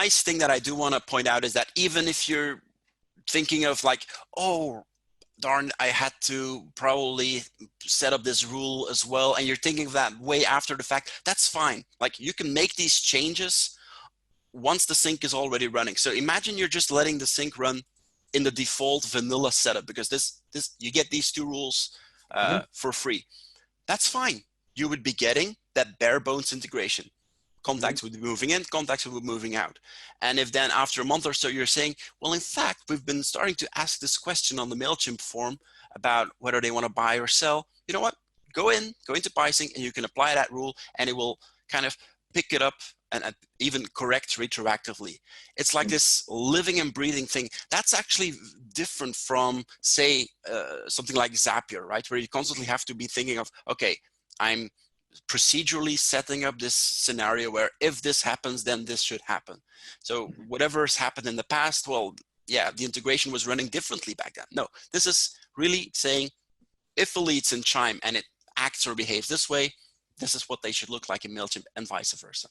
nice thing that I do want to point out is that even if you're thinking of like, oh, darn, I had to probably set up this rule as well, and you're thinking of that way after the fact, that's fine. Like, you can make these changes once the sync is already running. So imagine you're just letting the sync run in the default vanilla setup, because this you get these two rules for free. That's fine. You would be getting that bare bones integration. Contacts would be moving in, contacts would be moving out. And if then after a month or so you're saying, well, in fact, we've been starting to ask this question on the MailChimp form about whether they want to buy or sell, you know what? Go into pricing, and you can apply that rule, and it will kind of pick it up and even correct retroactively. It's like this living and breathing thing. That's actually different from, say, something like Zapier, right? Where you constantly have to be thinking of, okay, I'm procedurally setting up this scenario where if this happens, then this should happen. So whatever's happened in the past, well, yeah, the integration was running differently back then. No, this is really saying if a lead's in Chime and it acts or behaves this way, this is what they should look like in MailChimp, and vice versa.